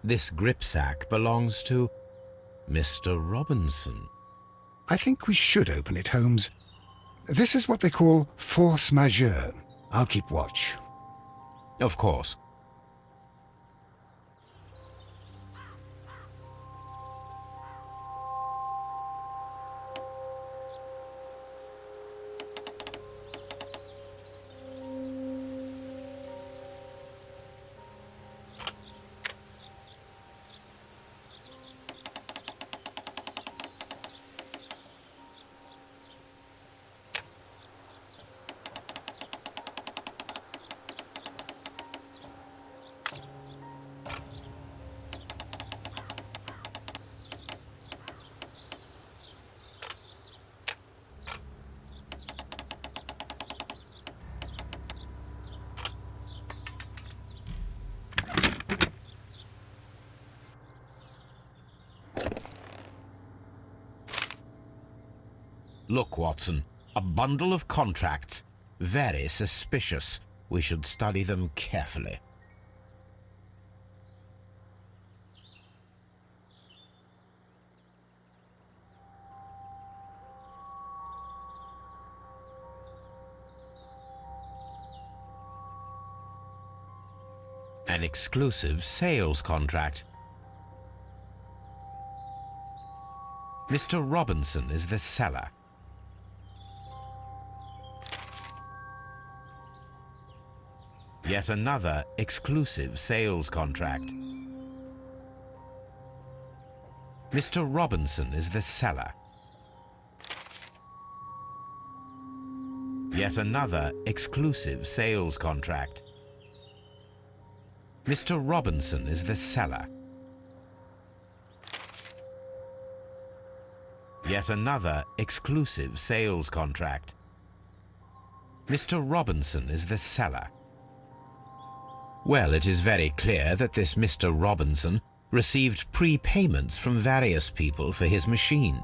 This gripsack belongs to Mr. Robinson. I think we should open it, Holmes. This is what they call force majeure. I'll keep watch. Of course. Look, Watson, a bundle of contracts. Very suspicious. We should study them carefully. An exclusive sales contract. Mr. Robinson is the seller. Yet another exclusive sales contract. Mr. Robinson is the seller. Yet another exclusive sales contract. Mr. Robinson is the seller. Yet another exclusive sales contract. Mr. Robinson is the seller. Well, it is very clear that this Mr. Robinson received prepayments from various people for his machine.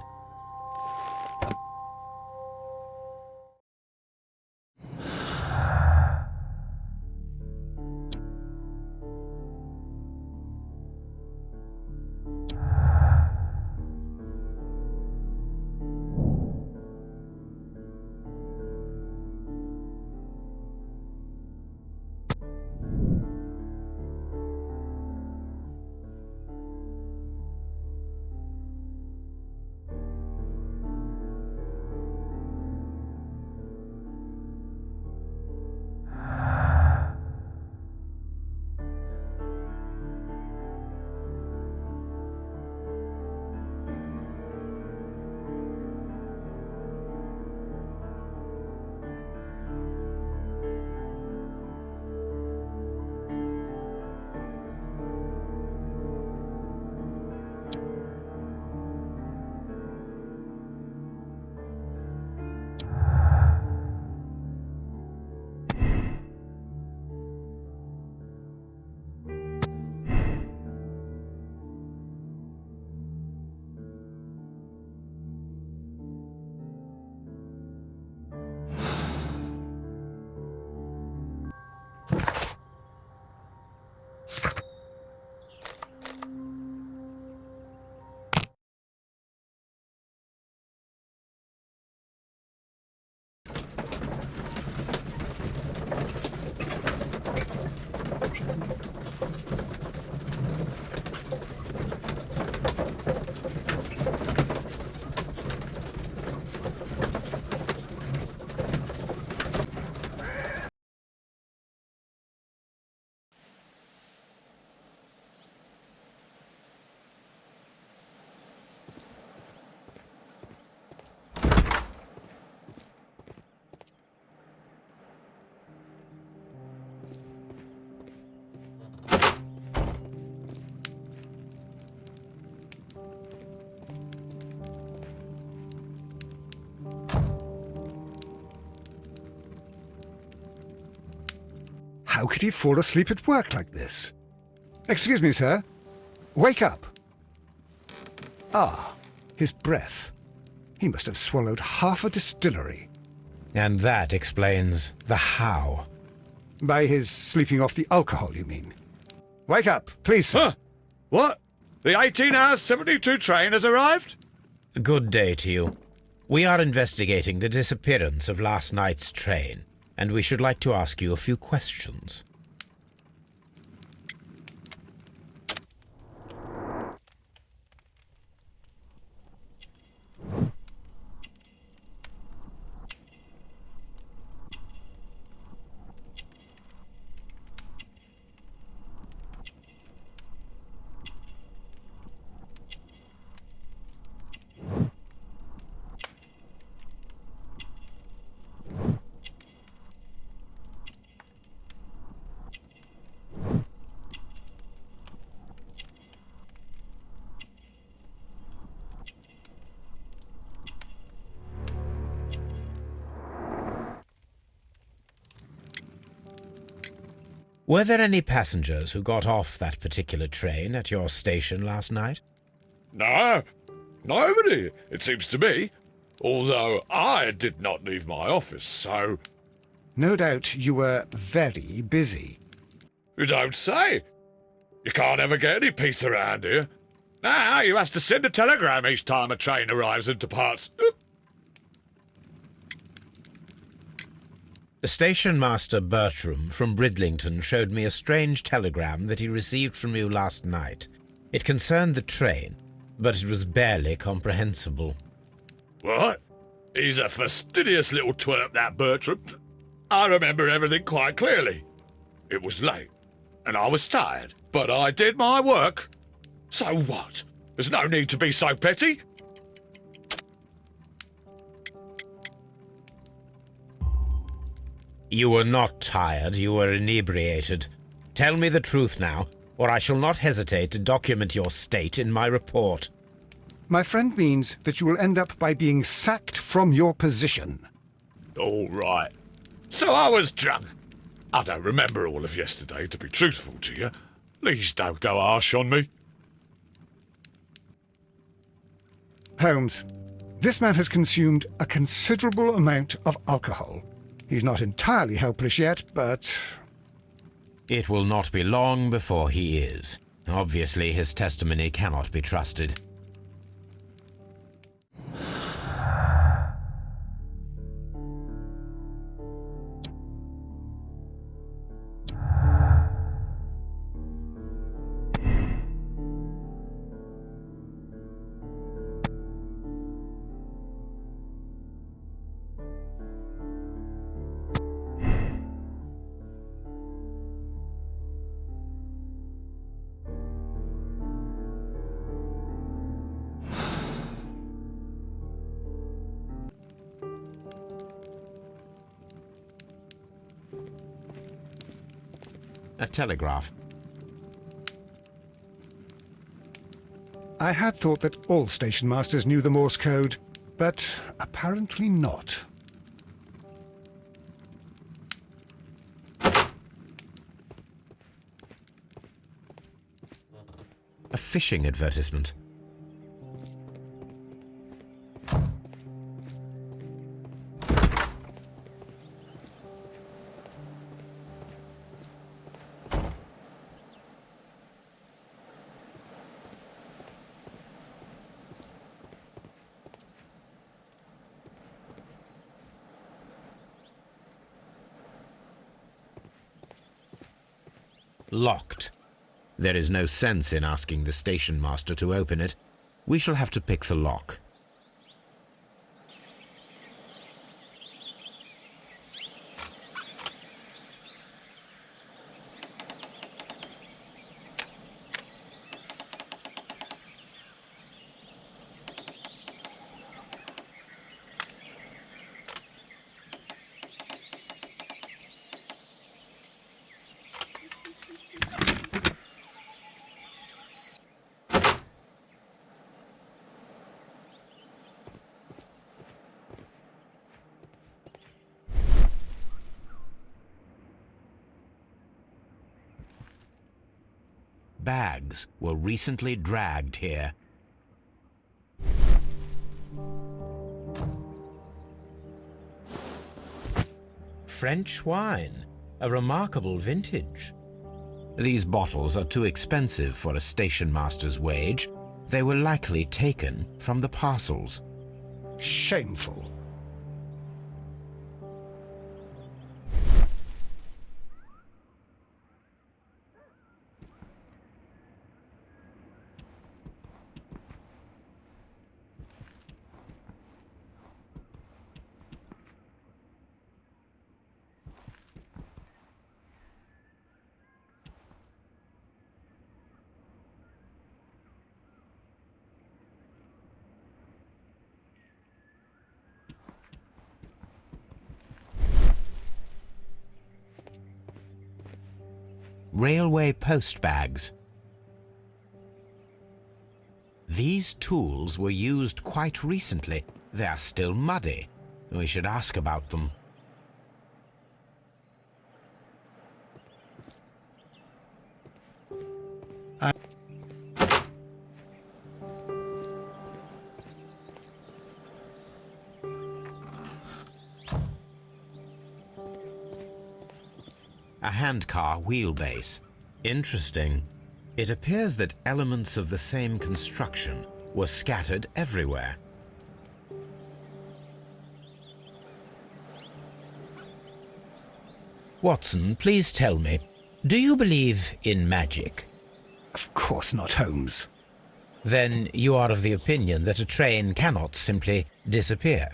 How could he fall asleep at work like this? Excuse me, sir. Wake up. Ah, his breath. He must have swallowed half a distillery. And that explains the how. By his sleeping off the alcohol, you mean? Wake up, please, sir. What? The 18 hours 72 train has arrived? Good day to you. We are investigating the disappearance of last night's train, and we should like to ask you a few questions. Were there any passengers who got off that particular train at your station last night? No, nobody, it seems to me. Although I did not leave my office, so... No doubt you were very busy. You don't say. You can't ever get any peace around here. Now you have to send a telegram each time a train arrives and departs. Station Master Bertram from Bridlington showed me a strange telegram that he received from you last night. It concerned the train, but it was barely comprehensible. What? He's a fastidious little twerp, that Bertram. I remember everything quite clearly. It was late, and I was tired, but I did my work. So what? There's no need to be so petty. You were not tired, you were inebriated. Tell me the truth now, or I shall not hesitate to document your state in my report. My friend means that you will end up by being sacked from your position. All right. So I was drunk. I don't remember all of yesterday, to be truthful to you. Please don't go harsh on me. Holmes, this man has consumed a considerable amount of alcohol. He's not entirely helpless yet, but... It will not be long before he is. Obviously, his testimony cannot be trusted. A telegraph. I had thought that all station masters knew the Morse code, but apparently not. A fishing advertisement. Locked. There is no sense in asking the station master to open it. We shall have to pick the lock. Bags were recently dragged here. French wine, a remarkable vintage. These bottles are too expensive for a station master's wage. They were likely taken from the parcels. Shameful. Railway post bags. These tools were used quite recently. They are still muddy. We should ask about them. A handcar wheelbase. Interesting. It appears that elements of the same construction were scattered everywhere. Watson, please tell me, do you believe in magic? Of course not, Holmes. Then you are of the opinion that a train cannot simply disappear.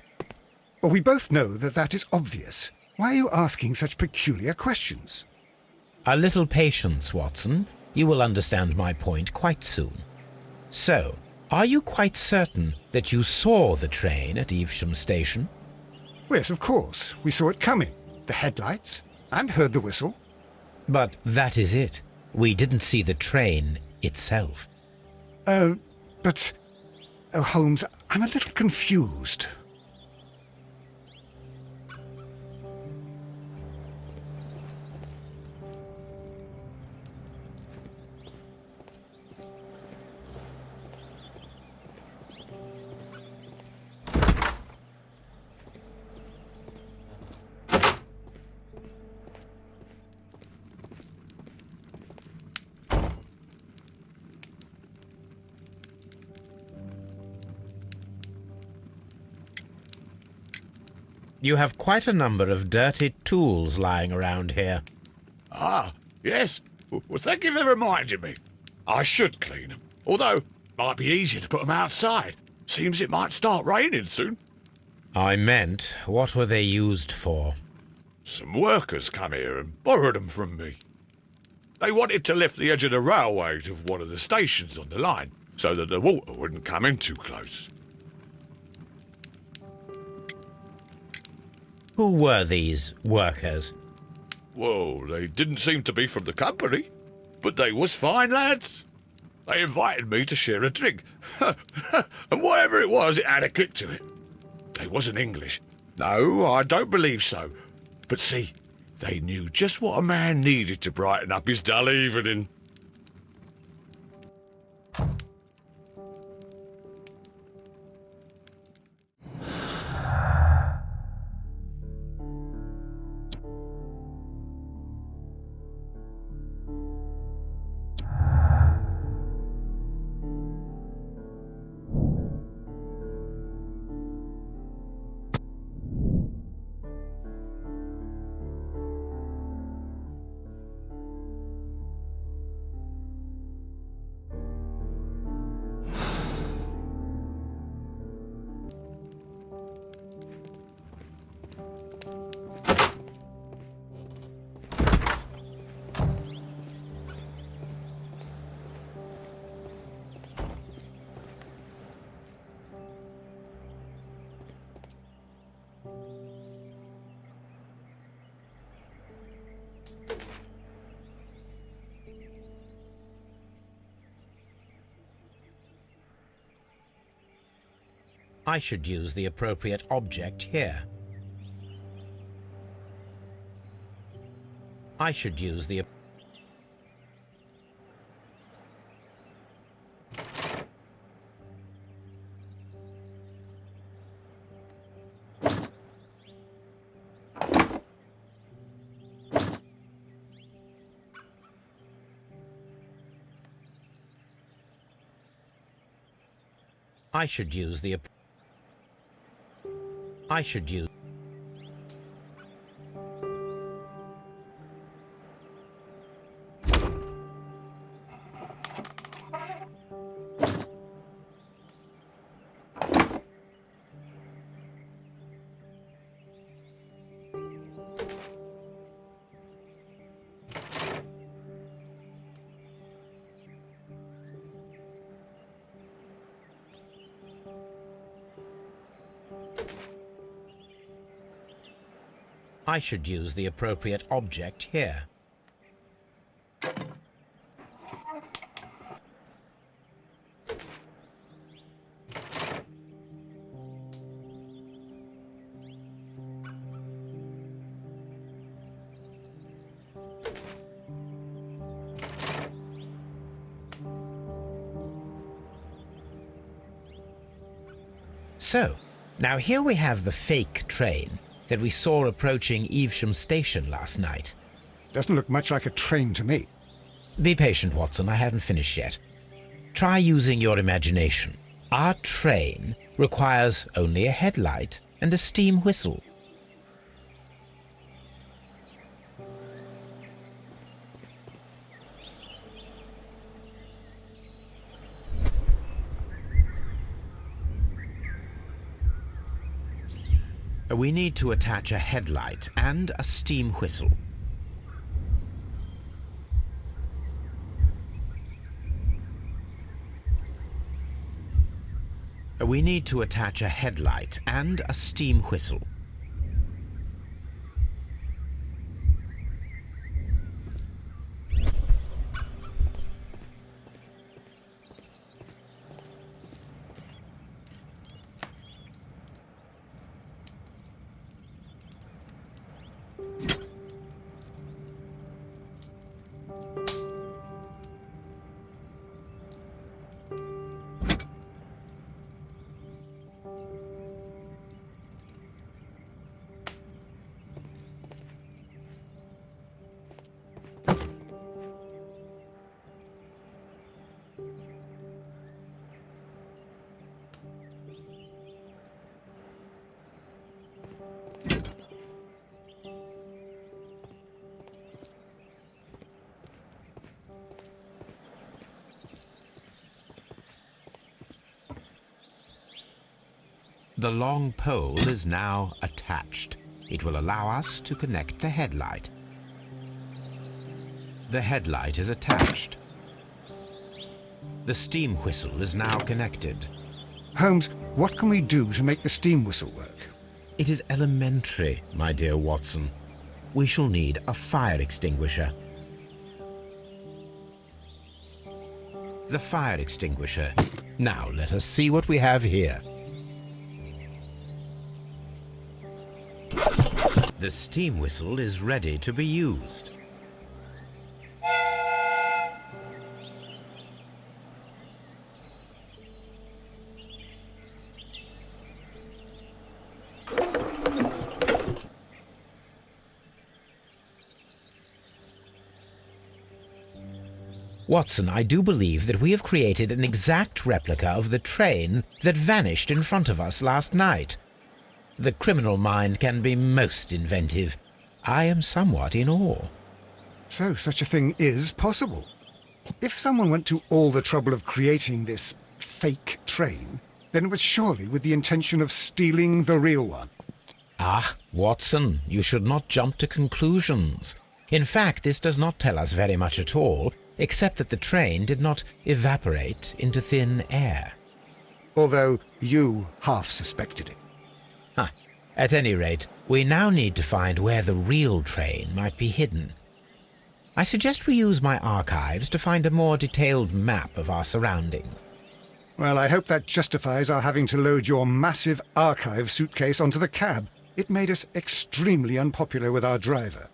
Well, we both know that that is obvious. Why are you asking such peculiar questions? A little patience, Watson. You will understand my point quite soon. So, are you quite certain that you saw the train at Evesham station? Yes, of course. We saw it coming. The headlights, and heard the whistle. But that is it. We didn't see the train itself. But... Oh, Holmes, I'm a little confused. You have quite a number of dirty tools lying around here. Ah, yes. Well, thank you for reminding me. I should clean them. Although, it might be easier to put them outside. Seems it might start raining soon. I meant, what were they used for? Some workers come here and borrowed them from me. They wanted to lift the edge of the railway to one of the stations on the line, so that the water wouldn't come in too close. Who were these workers? Well, they didn't seem to be from the company, but they was fine lads. They invited me to share a drink, and whatever it was, it had a kick to it. They wasn't English. No, I don't believe so. But see, they knew just what a man needed to brighten up his dull evening. I should use the appropriate object here. I should use the... I should use the... I should use... I should use the appropriate object here. So, now here we have the fake train that we saw approaching Evesham station last night. Doesn't look much like a train to me. Be patient, Watson, I haven't finished yet. Try using your imagination. Our train requires only a headlight and a steam whistle. We need to attach a headlight and a steam whistle. We need to attach a headlight and a steam whistle. The long pole is now attached. It will allow us to connect the headlight. The headlight is attached. The steam whistle is now connected. Holmes, what can we do to make the steam whistle work? It is elementary, my dear Watson. We shall need a fire extinguisher. The fire extinguisher. Now let us see what we have here. The steam whistle is ready to be used. Watson, I do believe that we have created an exact replica of the train that vanished in front of us last night. The criminal mind can be most inventive. I am somewhat in awe. So such a thing is possible. If someone went to all the trouble of creating this fake train, then it was surely with the intention of stealing the real one. Ah, Watson, you should not jump to conclusions. In fact, this does not tell us very much at all, except that the train did not evaporate into thin air. Although you half suspected it. At any rate, we now need to find where the real train might be hidden. I suggest we use my archives to find a more detailed map of our surroundings. Well, I hope that justifies our having to load your massive archive suitcase onto the cab. It made us extremely unpopular with our driver.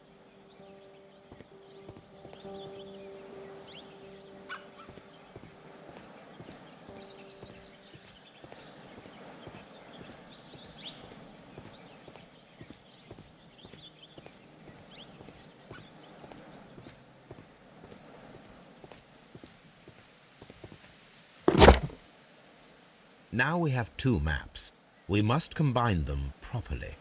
Now we have two maps. We must combine them properly.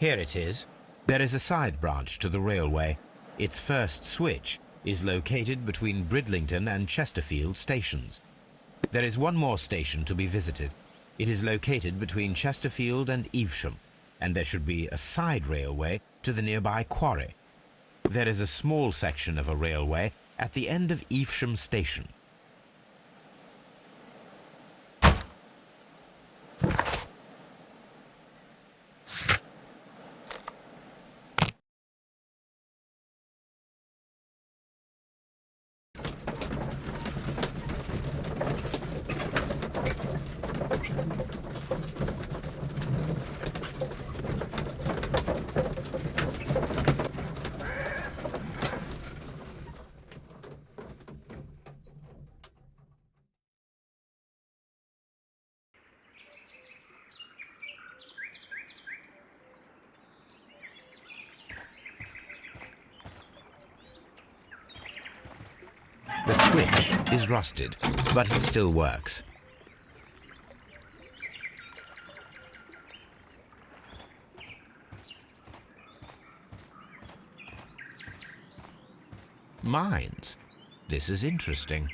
Here it is. There is a side branch to the railway. Its first switch is located between Bridlington and Chesterfield stations. There is one more station to be visited. It is located between Chesterfield and Evesham, and there should be a side railway to the nearby quarry. There is a small section of a railway at the end of Evesham station. The switch is rusted, but it still works. Mines. This is interesting.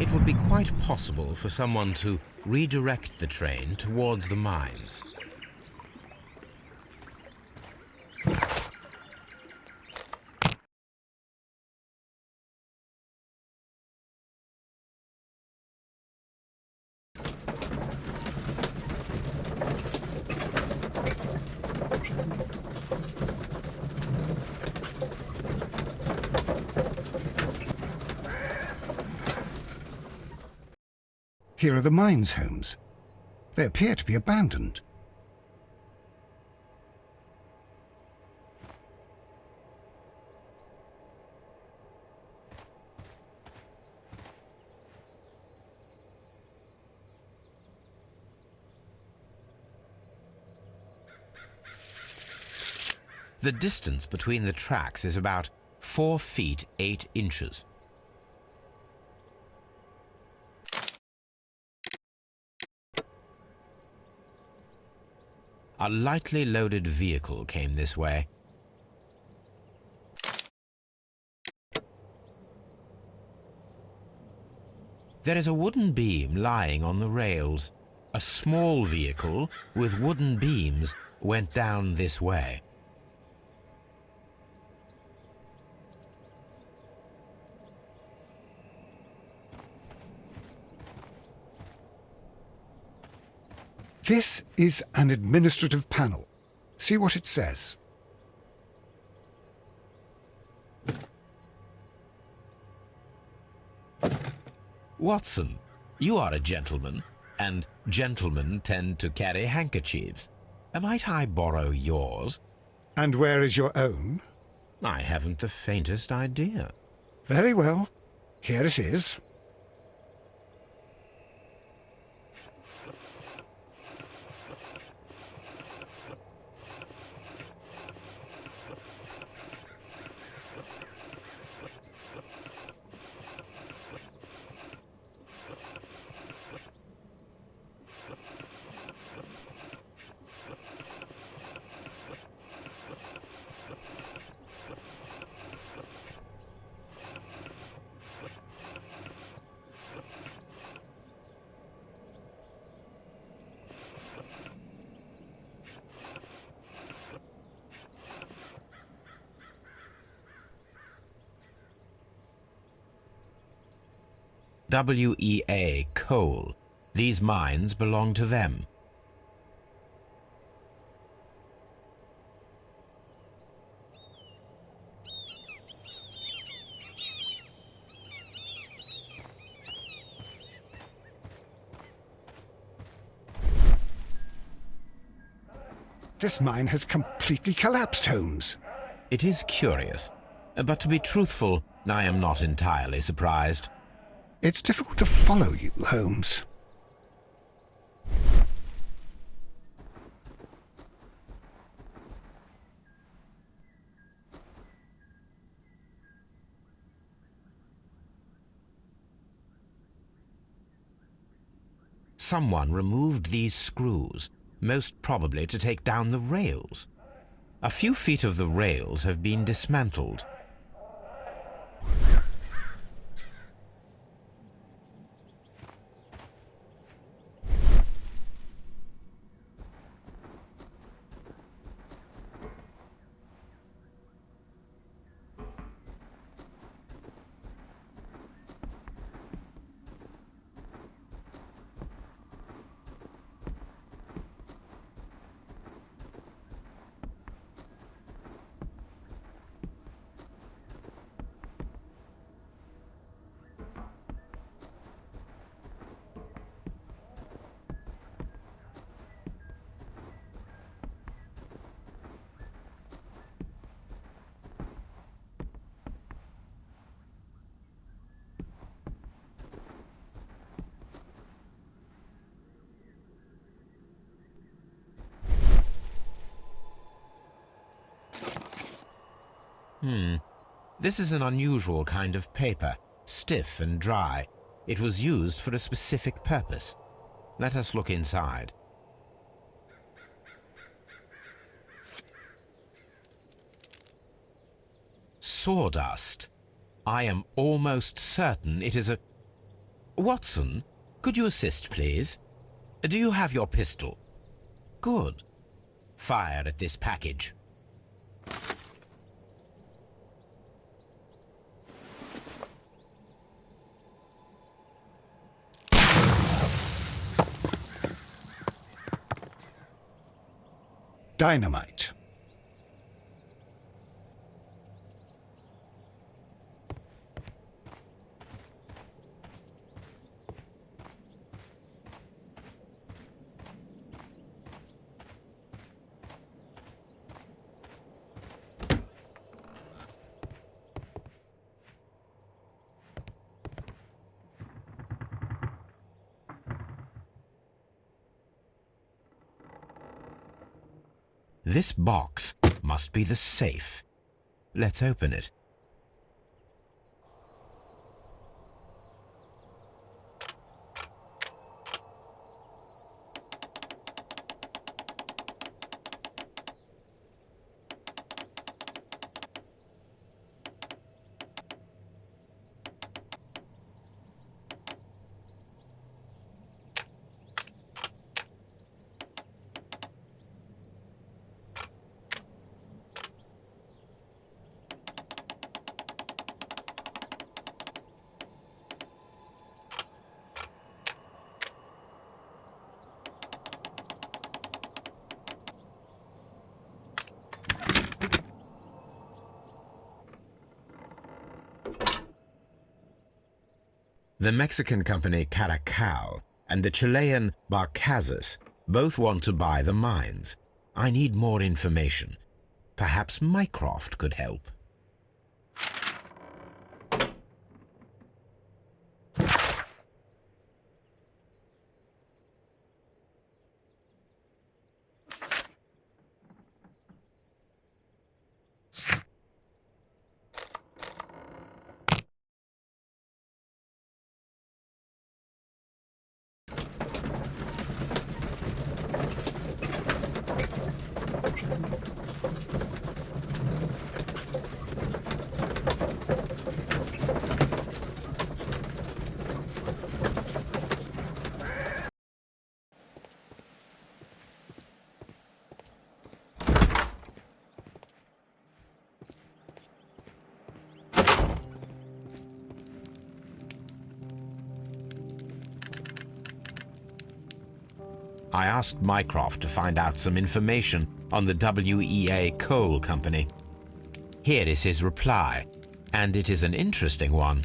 It would be quite possible for someone to redirect the train towards the mines. Here are the mines homes. They appear to be abandoned. The distance between the tracks is about 4 feet 8 inches. A lightly loaded vehicle came this way. There is a wooden beam lying on the rails. A small vehicle with wooden beams went down this way. This is an administrative panel. See what it says. Watson, you are a gentleman, and gentlemen tend to carry handkerchiefs. Might I borrow yours? And where is your own? I haven't the faintest idea. Very well. Here it is. WEA coal. These mines belong to them. This mine has completely collapsed, Holmes. It is curious, but to be truthful, I am not entirely surprised. It's difficult to follow you, Holmes. Someone removed these screws, most probably to take down the rails. A few feet of the rails have been dismantled. This is an unusual kind of paper, stiff and dry. It was used for a specific purpose. Let us look inside. Sawdust. I am almost certain it is a... Watson, could you assist, please? Do you have your pistol? Good. Fire at this package. Dynamite. This box must be the safe. Let's open it. The Mexican company Caracal and the Chilean Barcazas both want to buy the mines. I need more information. Perhaps Mycroft could help. I asked Mycroft to find out some information on the WEA Coal Company. Here is his reply, and it is an interesting one.